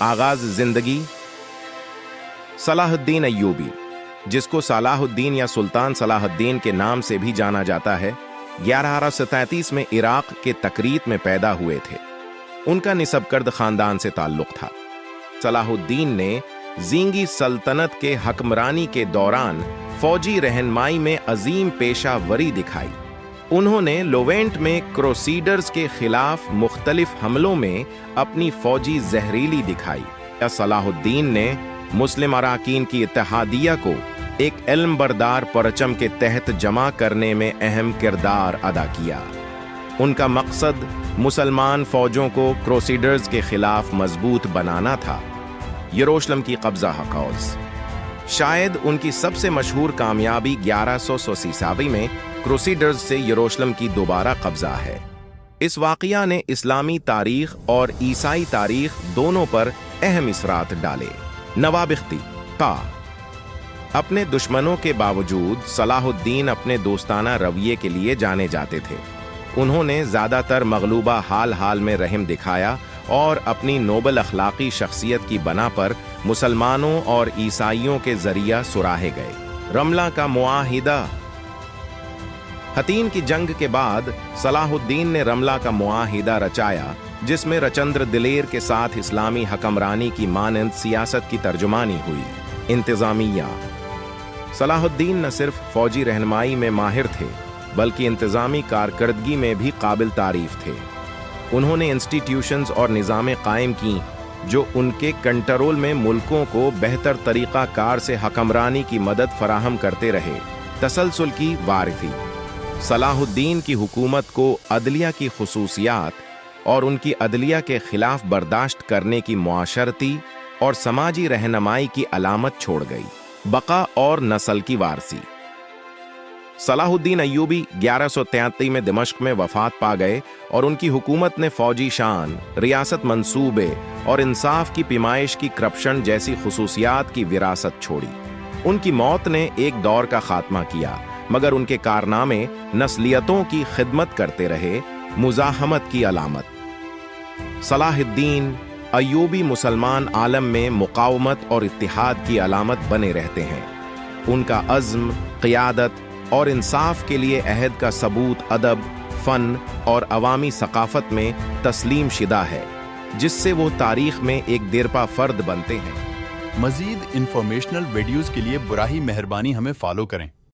आगाज जिंदगी। सलाहुद्दीन अय्यूबी, जिसको सलाहुद्दीन या सुल्तान सलाहुद्दीन के नाम से भी जाना जाता है, 1137 में इराक के तकरीत में पैदा हुए थे। उनका निसबकर्द खानदान से ताल्लुक था। सलाहुद्दीन ने ज़ींगी सल्तनत के हक्मरानी के दौरान फौजी रहनुमाई में अजीम पेशावरी दिखाई। उन्होंने लोवेंट में क्रूसेडर्स के खिलाफ मुख्तलिफ हमलों में अपनी फौजी जहरीली दिखाई। सलाहुद्दीन ने मुस्लिम अराकीन की इत्तेहादिया को एक इल्म बरदार परचम के तहत जमा करने में अहम किरदार अदा किया। उनका मकसद मुसलमान फौजों को क्रूसेडर्स के खिलाफ मजबूत बनाना था। यरूशलेम की कब्जा हकौज, शायद उनकी सबसे मशहूर कामयाबी 1180 ईस्वी में क्रूसेडर्स से यरूशलेम की दोबारा कब्जा है। इस वाक़या ने इस्लामी तारीख और ईसाई तारीख दोनों पर अहम असरात डाले। नवाब इख्तियार, अपने दुश्मनों के बावजूद सलाहुद्दीन अपने दोस्ताना रवैये के लिए जाने जाते थे। उन्होंने ज़्यादातर मगलूबा हाल हाल में रहम दिखाया और अपनी नोबल अखलाकी शख्सियत की बना पर मुसलमानों और ईसाइयों के जरिया सुराहे गए। रमला का मुआहिदा, हतीन की जंग के बाद सलाहुद्दीन ने रमला का मुआहिदा रचाया, जिसमें रचंद्र दिलेर के साथ इस्लामी हकमरानी की मानंद सियासत की तर्जुमानी हुई। इंतजामिया, सलाहुद्दीन न सिर्फ फौजी रहनुमाई में माहिर थे बल्कि इंतजामी कारकर्दगी में भी काबिल तारीफ थे। उन्होंने इंस्टीट्यूशंस और निज़ामें कायम की जो उनके कंट्रोल में मुल्कों को बेहतर तरीक़ा कार से हकमरानी की मदद फराहम करते रहे। तसलसल की वारिसी, सलाहुद्दीन की हुकूमत को अदलिया की खुसूसियात और उनकी अदलिया के खिलाफ बर्दाश्त करने की मुआशरती और समाजी रहनुमाई की अलामत छोड़ गई। बका और नस्ल की वारसी, सलाहुद्दीन अय्यूबी 1133 में दिमश्क में वफात पा गए और उनकी हुकूमत ने फौजी शान, रियासत मंसूबे और इंसाफ की पिमाइश की करप्शन जैसी खुसूसियात की विरासत छोड़ी। उनकी मौत ने एक दौर का खात्मा किया, मगर उनके कारनामे नस्लियतों की खिदमत करते रहे। मुजाहमत की अलामत, सलाहुद्दीन अय्यूबी मुसलमान आलम में मुकावमत और इत्तिहाद की अलामत बने रहते हैं। उनका अज़्म, क़ियादत और इंसाफ के लिए अहद का सबूत अदब, फ़न और अवामी सकाफ़त में तस्लीम शिदा है, जिससे वो तारीख़ में एक देरपा फ़र्द बनते हैं। मज़ीद इंफॉर्मेशनल वीडियोज़ के लिए बुराही मेहरबानी हमें फॉलो करें।